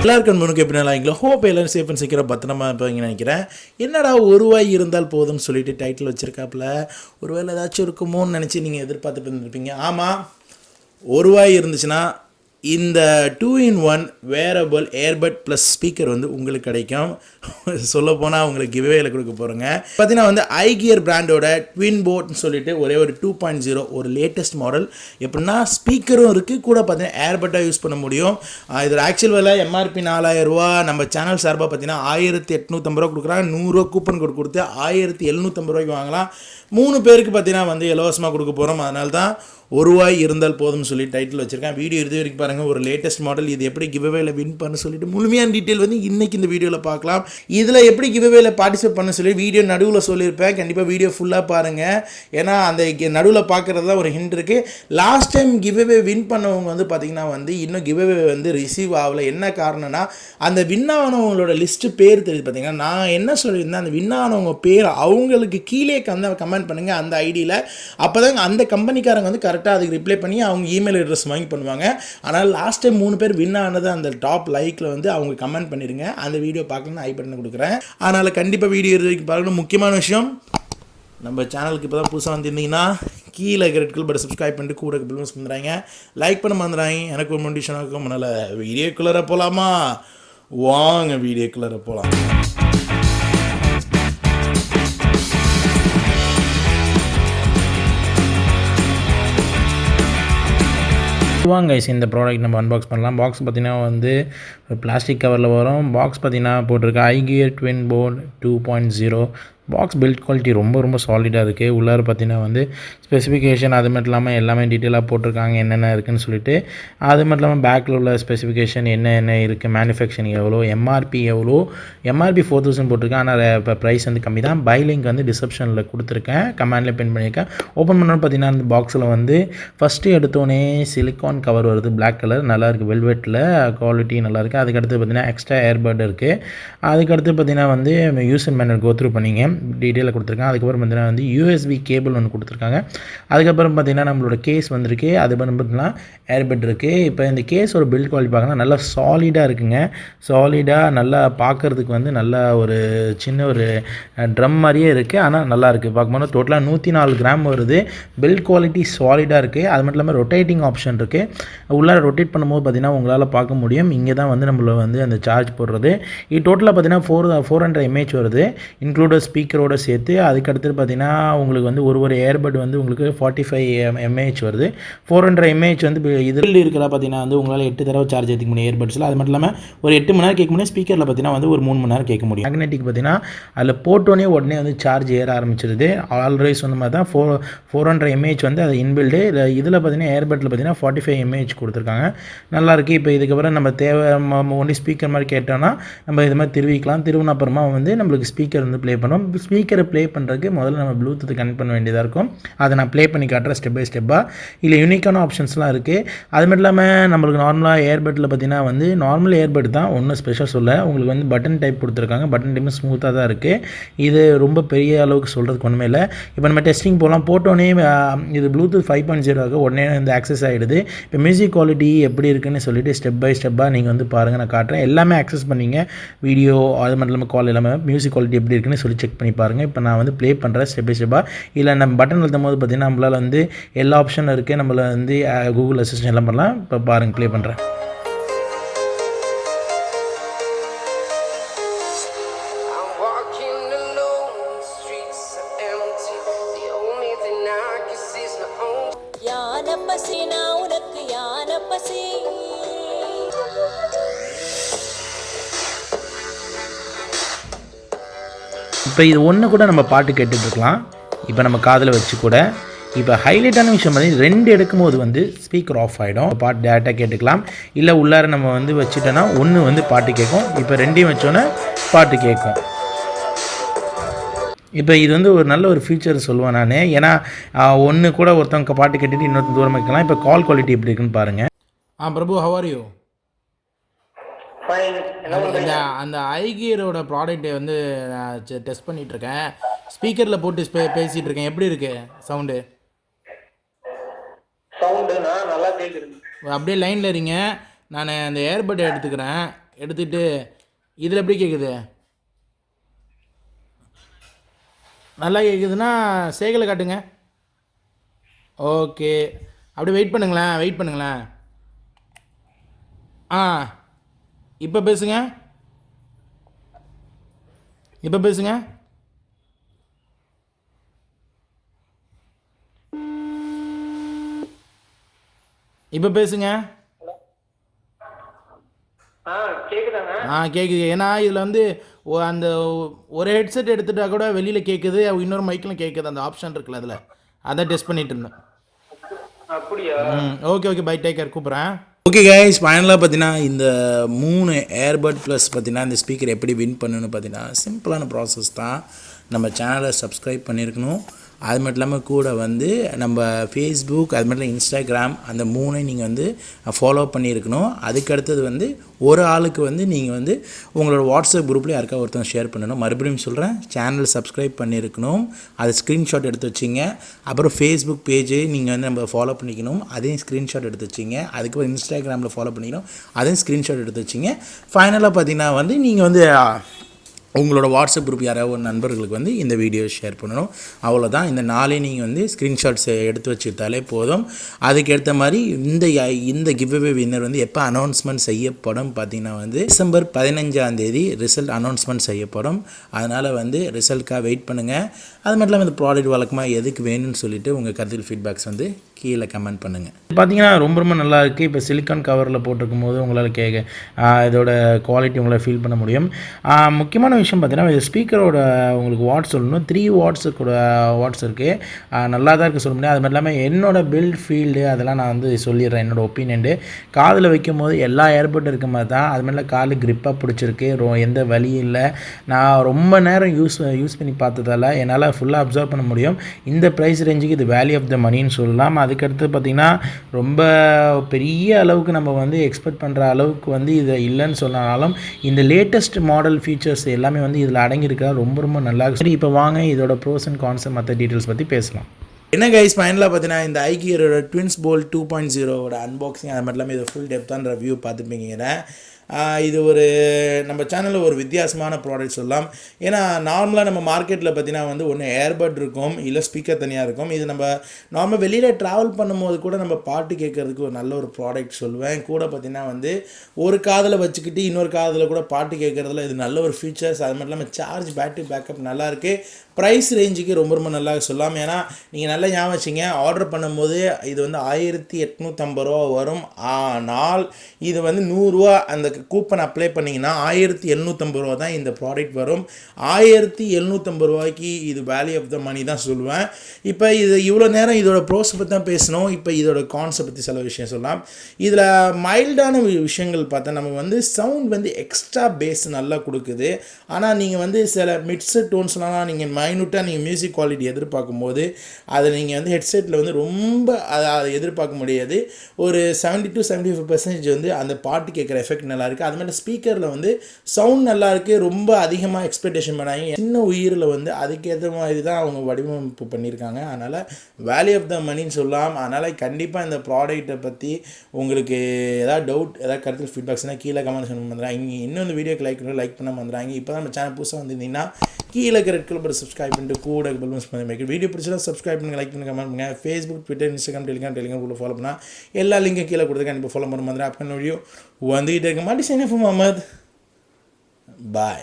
எல்லாருக்கும் முன்னுக்கு எப்படி நல்லா ஹோப் எல்லாரும் சேஃப் அண்ட் செக்யூராக பத்திரமா இருப்பீங்கன்னு நினைக்கிறேன். என்னடா ரூபாய் இருந்தால் போதும்னு சொல்லிட்டு டைட்டில் வச்சுருக்காப்புல, ஒருவேளை ஏதாச்சும் இருக்குமோன்னு நினச்சி நீங்கள் எதிர்பார்த்துட்டு இருந்திருப்பீங்க. ஆமாம், ரூபாய் இருந்துச்சுன்னா இந்த 2-in-1 wearable earbud plus speaker வந்து உங்களுக்கு கிடைக்கும். சொல்லப்போனால் உங்களுக்கு கிவ்அவேல கொடுக்க போகிறோங்க. பார்த்தீங்கன்னா வந்து iGear பிராண்டோட TwinBodsன்னு சொல்லிட்டு ஒரே ஒரு 2.0 ஒரு லேட்டஸ்ட் மாடல். எப்படின்னா ஸ்பீக்கரும் இருக்குது, கூட பார்த்தீங்கன்னா ஏர்பட்டாக யூஸ் பண்ண முடியும். இதோட ஆக்சுவல் விலை MRP 4000 ரூபா. நம்ம சேனல் சார்பாக பார்த்தீங்கன்னா 1850 ரூபா கொடுக்குறாங்க. 100 ரூபா கூப்பன் கோட் கொடுத்து 1750 ரூபாய்க்கு வாங்கலாம். 3 பேருக்கு பார்த்தீங்கன்னா வந்து இலவசமாக கொடுக்க போகிறோம். அதனால தான் ரூபாய் இருந்தால் போதும்னு சொல்லி டைட்டில் வச்சுருக்கேன். வீடியோ இது வரைக்கும் பாருங்கள். ஒரு லேட்டஸ்ட் மாடல், இது எப்படி கிவ்அவேல வின் பண்ண சொல்லிட்டு முழுமையான டீட்டெயில் வந்து இன்றைக்கி இந்த வீடியோவில் பார்க்கலாம். இதில் எப்படி கிவ்அவேல பார்ட்டிசிபேட் பண்ண சொல்லி வீடியோ நடுவில் சொல்லியிருப்பேன். கண்டிப்பாக வீடியோ ஃபுல்லாக பாருங்கள். ஏன்னா அந்த நடுவில் பார்க்குறது தான் ஒரு ஹிண்ட் இருக்குது. லாஸ்ட் டைம் கிவ்அவே வின் பண்ணவங்க வந்து பார்த்திங்கன்னா வந்து இன்னும் கிவ்அவே வந்து ரிசீவ் ஆகலை. என்ன காரணம்னா அந்த வின் ஆனவங்களோட லிஸ்ட்டு பேர் தெரியுது. பார்த்திங்கன்னா நான் என்ன சொல்லியிருந்தேன், அந்த வின் ஆனவங்க பேர் அவங்களுக்கு கீழே கமெண்ட் பண்ணுங்கள் அந்த ஐடியில். அப்போ தாங்க அந்த கம்பெனிக்காரங்க வந்து கரெக்டாக அதுக்கு ரிப்ளை பண்ணி அவங்க இமெயில் அட்ரஸ் வாங்கி பண்ணுவாங்க. ஆனால் லாஸ்ட் டைம் 3 பேர் வின் ஆனது அந்த டாப் லைக்கில் வந்து அவங்க கமெண்ட் பண்ணிடுங்க. அந்த வீடியோ பார்க்கணும்னு ஐ பட்டன் கொடுக்குறேன். அதனால் கண்டிப்பாக வீடியோ வரைக்கும் பார்க்கணும். முக்கியமான விஷயம், நம்ம சேனலுக்கு இப்போ தான் புதுசாக வந்திருந்தீங்கன்னா கீழே ரெட் கலர் பட்டன் சப்ஸ்கிரைப் பண்ணிட்டு கூட பில்ஸ் பண்ணுறாங்க, லைக் பண்ண மறந்துறாங்க. எனக்கு ஒரு மோட்டிவேஷனாக இருக்கும். அதனால் வீடியோக்குள்ளே போகலாமா? வாங்க வீடியோக்குள்ளே போகலாம். வாங்க கைஸ், இந்த ப்ராடக்ட் நம்ம அன்பாக்ஸ் பண்ணலாம். பாக்ஸ் பார்த்தீங்கன்னா வந்து ஒரு பிளாஸ்டிக் கவரில் வரும். பாக்ஸ் பார்த்தீங்கன்னா போட்டிருக்கு iGear TwinBod 2.0. Box build quality ரொம்ப சாலிடாக இருக்குது. உள்ளார பார்த்தீங்கன்னா வந்து ஸ்பெசிஃபிகேஷன் அது மட்டும் இல்லாமல் எல்லாமே டீட்டெயிலாக போட்டிருக்காங்க என்னென்ன இருக்குதுன்னு சொல்லிட்டு. அது மட்டும் இல்லாமல் பேக்கில் உள்ள ஸ்பெசிஃபிகேஷன் என்ன இருக்குது, மேனுஃபேக்சரிங் எவ்வளோ, MRP எவ்வளோ. MRP 4000 போட்டிருக்கேன். ஆனால் இப்போ ப்ரைஸ் வந்து கம்மி தான். பை லிங்க் வந்து டிஸ்கிரிப்ஷனில் கொடுத்துருக்கேன், கமெண்ட்லேயே பின் பண்ணியிருக்கேன். ஓப்பன் பண்ணோன்னு பார்த்தீங்கன்னா அந்த பாக்ஸில் வந்து ஃபஸ்ட்டு எடுத்தோடனே சிலிக்கான் கவர் வருது, பிளாக் கலர், நல்லாயிருக்கு. வெல்வெட்டில் குவாலிட்டி நல்லாயிருக்கு. அதுக்கடுத்து பார்த்தீங்கன்னா எக்ஸ்ட்ரா ஏர்பட் இருக்குது. அதுக்கடுத்து பார்த்தீங்கன்னா வந்து யூசர் மேனுவல் கோத்ரூ பண்ணிங்க, டீட்டெயிலாக கொடுத்துருக்காங்க. அதுக்கப்புறம் பார்த்தீங்கன்னா வந்து USB கேபிள் ஒன்று கொடுத்துருக்காங்க. அதுக்கப்புறம் பார்த்தீங்கன்னா நம்மளோட கேஸ் வந்திருக்கு. அது பார்த்தீங்கன்னா ஏர்பட் இருக்குது. இப்போ இந்த கேஸோட பில்ட் குவாலிட்டி பார்க்கணும், நல்லா சாலிடாக இருக்குங்க. சாலிடாக நல்லா பார்க்குறதுக்கு வந்து நல்லா ஒரு சின்ன ஒரு ட்ரம் மாதிரியே இருக்குது. ஆனால் நல்லா இருக்குது பார்க்கும்போது. டோட்டலாக 104 கிராம் வருது. பில்ட் குவாலிட்டி சாலிடாக இருக்குது. அது மட்டும் இல்லாமல் ரொட்டேட்டிங் ஆப்ஷன் இருக்குது. உள்ளார ரொட்டேட் பண்ணும்போது பார்த்தீங்கன்னா உங்களால் பார்க்க முடியும். இங்கே தான் வந்து நம்மள வந்து அந்த சார்ஜ் போடுறது. இது டோட்டலாக பார்த்தீங்கன்னா 400 mAh வருது, இன்க்ளூட் ஸ்பீக்கரோடு சேர்த்து. அதுக்கடுத்து பார்த்தீங்கன்னா உங்களுக்கு வந்து ஒரு ஏர்பட் வந்து உங்களுக்கு 45 mAh வருது. 400 mAh வந்து இதில் இருக்கிறதா பார்த்தீங்கன்னா வந்து உங்களால் 8 தடவை சார்ஜ் ஏற்றிக்க முடியும் ஏர்பட்ஸில். அது மட்டும் இல்லாமல் ஒரு 8 மணி நேரம் கேட்க முடியும். ஸ்பீக்கரில் பார்த்தீங்கன்னா வந்து ஒரு 3 மணி நேரம் கேட்க முடியும். மேக்னெட்டிக் பார்த்தீங்கன்னா அதில் போட்டோன்னே உடனே வந்து சார்ஜ் ஏற ஆரம்பிச்சிருது. ஆல்ரெடி சொன்ன மாதிரி தான் 400 mAh வந்து அது இன்பில்டு. இதில் பார்த்தீங்கன்னா ஏர்பட்டில் பார்த்தீங்கன்னா 45 mAh கொடுத்துருக்காங்க. நல்லாயிருக்கு. இப்போ இதுக்கப்புறம் நம்ம தேவை ஒன்லி ஸ்பீக்கர் மாதிரி கேட்டோம்னா நம்ம இது மாதிரி திருவிக்கலாம். திருவின அப்புறமா வந்து நம்மளுக்கு ஸ்பீக்கர் வந்து ப்ளே பண்ணோம். ஸ்பீக்கரை ப்ளே பண்ணுறதுக்கு முதல்ல நம்ம ப்ளூடூத் கனெக்ட் பண்ண வேண்டியதாக இருக்கும். அதை நான் ப்ளே பண்ணி காட்டுறேன் ஸ்டெப் பை ஸ்டெப்பாக. இல்லை யூனிக்கான ஆப்ஷன்ஸ்லாம் இருக்குது. அது மட்டும் இல்லாமல் நம்மளுக்கு நார்மலாக ஏர்பட்டில் பார்த்தீங்கன்னா வந்து நார்மல் ஏர்பட் தான், ஒன்றும் ஸ்பெஷல் சொல்ல. உங்களுக்கு வந்து பட்டன் டைப் கொடுத்துருக்காங்க. பட்டன் டைப்பும் ஸ்மூத்தாக தான் இருக்குது. இது ரொம்ப பெரிய அளவுக்கு சொல்கிறதுக்கு ஒன்றுமே இல்லை. இப்போ நம்ம டெஸ்டிங் போகலாம். போட்டோன்னே இது ப்ளூடூத் 5.0 உடனே வந்து ஆக்சஸ் ஆகிடுது. இப்போ மியூசிக் குவாலிட்டி எப்படி இருக்குன்னு சொல்லிட்டு ஸ்டெப் பை ஸ்டெப்பாக நீங்கள் வந்து பாருங்கள், நான் காட்டுறேன். எல்லாமே ஆக்சஸ் பண்ணிங்க, வீடியோ அது மட்டும் இல்லாமல் கால் எல்லாமே மியூசிக் குவாலிட்டி எப்படி இருக்குன்னு சொல்லி செக் பண்ணி பாருங்கள். இப்போ நான் வந்து ப்ளே பண்ணுறேன் ஸ்டெப் பை ஸ்டெப்பாக. இல்லை நம்ம பட்டன் அழுத்தும் போது பார்த்திங்கன்னா நம்மளால் வந்து எல்லா ஆப்ஷனும் இருக்குது. நம்மளை வந்து கூகுள் அசிஸ்டன்ட் எல்லாம் பண்ணலாம். இப்போ பாருங்கள், ப்ளே பண்ணுறேன். இப்போ இது ஒன்று கூட நம்ம பாட்டு கேட்டுட்ருக்கலாம். இப்போ நம்ம காதில் வச்சு கூட. இப்போ ஹைலைட்டான விஷயம் வந்து 2 எடுக்கும்போது வந்து ஸ்பீக்கர் ஆஃப் ஆகிடும். பாட்டு டேரெக்டாக கேட்டுக்கலாம். இல்லை உள்ளார நம்ம வந்து வச்சுட்டோன்னா ஒன்று வந்து பாட்டு கேட்கும். இப்போ 2ஐயும் வச்சோன்னே பாட்டு கேட்கும். இப்போ இது வந்து ஒரு நல்ல ஒரு ஃபீச்சர் சொல்லுவேன் நான். ஏன்னா ஒன்று கூட ஒருத்தவங்க பாட்டு கேட்டுட்டு இன்னொருத்தர் தூரம் வைக்கலாம். இப்போ கால் குவாலிட்டி எப்படி இருக்குன்னு பாருங்கள். பிரபு, ஹவ் ஆர் யூ? அந்த iGearோட ப்ராடக்ட்டை வந்து நான் டெஸ்ட் பண்ணிகிட்ருக்கேன். ஸ்பீக்கரில் போட்டு பேசிகிட்டு இருக்கேன். எப்படி இருக்கு சவுண்டு? நல்லா கேட்குது. அப்படியே லைனில் இருங்க, நான் அந்த ஏர்பட் எடுத்துக்கிறேன். எடுத்துகிட்டு இதில் எப்படி கேட்குது? நல்லா கேட்குதுன்னா சேகலை காட்டுங்க. ஓகே, அப்படியே வெயிட் பண்ணுங்களேன். ஆ, இப்போ பேசுங்க. இப்போ பேசுங்க. இப்போ பேசுங்க. கேட்குது. ஏன்னா இதில் வந்து அந்த ஒரு ஹெட்செட் எடுத்துட்டா கூட வெளியில் கேட்குது, இன்னொரு மைக்கில் கேட்குது. அந்த ஆப்ஷன் இருக்குல்ல அதில், அதை டெஸ்ட் பண்ணிட்டு இருந்தேன். அப்படியா? ஓகே பை, டேக் கேர், கூப்பிட்றேன். ஓகே கைஸ், ஃபைனலாக பார்த்தீங்கன்னா இந்த 3 ஏர்பட் ப்ளஸ் பார்த்தீங்கன்னா இந்த ஸ்பீக்கர் எப்படி வின் பண்ணணும்னு பார்த்தீங்கன்னா சிம்பிளான ப்ராசஸ் தான். நம்ம சேனலை சப்ஸ்கிரைப் பண்ணியிருக்கணும். அது மட்டும் இல்லாமல் கூட வந்து நம்ம ஃபேஸ்புக், அது மட்டும் இன்ஸ்டாகிராம், அந்த 3ஐயும் நீங்கள் வந்து ஃபாலோ பண்ணியிருக்கணும். அதுக்கடுத்தது வந்து ஒரு ஆளுக்கு வந்து நீங்கள் வந்து உங்களோட வாட்ஸ்அப் குரூப்லேயும் யாருக்கா ஒருத்தவங்க ஷேர் பண்ணணும். மறுபடியும் சொல்கிறேன், சேனல் சப்ஸ்கிரைப் பண்ணியிருக்கணும். அது ஸ்க்ரீன்ஷாட் எடுத்து வச்சிங்க. அப்புறம் ஃபேஸ்புக் பேஜ் நீங்கள் வந்து நம்ம ஃபாலோ பண்ணிக்கணும், அதையும் ஸ்க்ரீன்ஷாட் எடுத்து வச்சிங்க. அதுக்கப்புறம் இன்ஸ்டாகிராமில் ஃபாலோ பண்ணிக்கணும், அதையும் ஸ்க்ரீன்ஷாட் எடுத்து வச்சிங்க. ஃபைனலாக பார்த்தீங்கன்னா வந்து நீங்கள் வந்து உங்களோட வாட்ஸ்அப் குரூப் யாராவது ஒரு நண்பர்களுக்கு வந்து இந்த வீடியோ ஷேர் பண்ணணும். அவ்வளோதான். இந்த நாளே நீங்கள் வந்து ஸ்க்ரீன்ஷாட்ஸ் எடுத்து வச்சுட்டாலே போதும். அதுக்கேற்ற மாதிரி இந்த கிவ்அவே வின்னர் வந்து எப்போ அனௌன்ஸ்மெண்ட் செய்யப்படும் பார்த்தீங்கன்னா வந்து டிசம்பர் 15 ரிசல்ட் அனௌன்ஸ்மெண்ட் செய்யப்படும். அதனால் வந்து ரிசல்ட்காக வெயிட் பண்ணுங்கள். அது மட்டும் இல்லாமல் இந்த ப்ராடக்ட் வழக்கமாக எதுக்கு வேணும்னு சொல்லிவிட்டு உங்கள் கருத்தில் ஃபீட்பேக்ஸ் வந்து கீழே கமெண்ட் பண்ணுங்கள். பார்த்தீங்கன்னா ரொம்ப நல்லா இருக்குது. இப்போ சிலிக்கான் கவரில் போட்டிருக்கும் போது உங்களால் இதோட குவாலிட்டி உங்களால் ஃபீல் பண்ண முடியும். முக்கியமான விஷயம் பார்த்தீங்கன்னா இது ஸ்பீக்கரோட உங்களுக்கு வாட்ஸ் சொல்லணும். 3 வாட்ஸ் இருக்குது. நல்லா தான் இருக்குது சொல்ல முடியும். அது மட்டும் இல்லாமல் என்னோடய பில்ட் ஃபீல்டு அதெல்லாம் நான் வந்து சொல்லிடுறேன். என்னோடய ஒப்பீனியன் காதில் வைக்கும் போது எல்லா ஏர்பட் இருக்க மாதிரி தான். அது மாதிரிலாம் காலு க்ரிப்பாக பிடிச்சிருக்கு. எந்த வலியும் இல்லை. நான் ரொம்ப நேரம் யூஸ் பண்ணி பார்த்ததால் என்னால் ஃபுல்லாக அப்சர்வ் பண்ண முடியும். இந்த ப்ரைஸ் ரேஞ்சுக்கு இது வேல்யூ ஆஃப் த மணின்னு சொல்லலாம். அதுக்கடுத்து பார்த்திங்கன்னா ரொம்ப பெரிய அளவுக்கு நம்ம வந்து எக்ஸ்பெக்ட் பண்ணுற அளவுக்கு வந்து இது இல்லைன்னு சொன்னாலும் இந்த லேட்டஸ்ட் மாடல் ஃபீச்சர்ஸ் எல்லாமே வந்து இதில் அடங்கியிருக்கா ரொம்ப நல்லா. சரி, இப்போ வாங்க இதோட ப்ரோஸ் அண்ட் கான்ஸ் மற்ற டீட்டெயில்ஸ் பற்றி பேசலாம். என்ன கைஸ், ஃபைனலாக பார்த்தீங்கன்னா இந்த iGearோட Twinbod 2.0 அன்பாக்சிங், அது மட்டும் இல்லாமல் இது ஃபுல் டெப்த்தான ரிவ்யூ பார்த்துப்பீங்க. இது ஒரு நம்ம சேனலில் ஒரு வித்தியாசமான ப்ராடக்ட் சொல்லலாம். ஏன்னா நார்மலாக நம்ம மார்க்கெட்டில் பார்த்தீங்கன்னா வந்து ஒன்று ஏர்பட் இருக்கும், இல்லை ஸ்பீக்கர் தனியாக இருக்கும். இது நம்ம நார்மலாக வெளியில் ட்ராவல் பண்ணும்போது கூட நம்ம பாட்டு கேட்குறதுக்கு ஒரு நல்ல ஒரு ப்ராடக்ட் சொல்லுவேன். கூட பார்த்திங்கன்னா வந்து ஒரு காதில் வச்சுக்கிட்டு இன்னொரு காதில் கூட பாட்டு கேட்குறதுல இது நல்ல ஒரு ஃபீச்சர்ஸ். அது மட்டும் இல்லாமல் சார்ஜ், பேட்டரி பேக்கப் நல்லாயிருக்கு. ப்ரைஸ் ரேஞ்சுக்கு ரொம்ப நல்லா சொல்லலாம். ஏன்னா நீங்கள் நல்லா ஞாபகம் வச்சிங்க, ஆர்டர் பண்ணும்போது இது வந்து 1850 ரூபா வரும். ஆனால் இது வந்து 100 ரூபா அந்த கூப்பன் அப்ளை பண்ணிங்கன்னா 1750 ரூபா தான் இந்த ப்ராடக்ட் வரும். 1750 ரூபாய்க்கு இது வேல்யூ ஆஃப் த மணி தான் சொல்லுவேன். இப்போ இது இவ்வளோ நேரம் இதோட ப்ரோஸ் பற்றி தான் பேசணும். இப்போ இதோட கான்செப்ட் பற்றி சில விஷயம் சொல்லலாம். இதில் மைல்டான விஷயங்கள் பார்த்தா நம்ம வந்து சவுண்ட் வந்து எக்ஸ்ட்ரா பேஸ் நல்லா கொடுக்குது. ஆனால் நீங்கள் வந்து சில மிட்ஸ் டோன்ஸ்லாம் நீங்கள் மைனூட்டாக நீங்கள் மியூசிக் குவாலிட்டி எதிர்பார்க்கும்போது அதை நீங்கள் வந்து ஹெட்செட்டில் வந்து ரொம்ப அதை எதிர்பார்க்க முடியாது. ஒரு 70 to 75% வந்து அந்த பாட்டு கேட்குற எஃபெக்ட் நல்லாயிருக்கு. அது மாதிரி ஸ்பீக்கரில் வந்து சவுண்ட் நல்லாயிருக்கு. ரொம்ப அதிகமாக எக்ஸ்பெக்டேஷன் பண்ணாங்க. சின்ன உயிரில் வந்து அதுக்கேற்ற மாதிரி தான் அவங்க வடிவமைப்பு பண்ணியிருக்காங்க. அதனால் வேல்யூ ஆஃப் த மணின்னு சொல்லலாம். அதனால் கண்டிப்பாக இந்த ப்ராடக்ட்டை பற்றி உங்களுக்கு ஏதாவது டவுட், ஏதாவது கருத்தில் ஃபீட்பேக்ஸ்னால் கீழே கமெண்ட் பண்ண வந்துடுறாங்க. இங்கே இன்னும் இந்த வீடியோக்கு லைக் பண்ண வந்துடுறாங்க. இப்போ தான் நம்ம சேனல் புதுசாக வந்திருந்தீங்கன்னா கீழே ரெட் கலர் சப்ஸ்கிரைப் பண்ணிட்டு கூட பல்பன்ஸ் பண்ணி வீடியோ பிடிச்சா சப்ஸ்கிரைப் பண்ணுங்கள், லைக் பண்ணுங்கள், கமெண்ட் பண்ணுங்கள். ஃபேஸ்புக், ட்விட்டர், இன்ஸ்டாகிராம், டெலிகிராம் கூட ஃபாலோ பண்ணால் எல்லா லிங்கும் கீழே கொடுத்து கண்டிப்பாக ஃபாலோ பண்ண மாதிரி அப்கமிங் வீடியோ வந்துகிட்டே இருக்க மாட்டி. Sign off Muhammad. பாய்.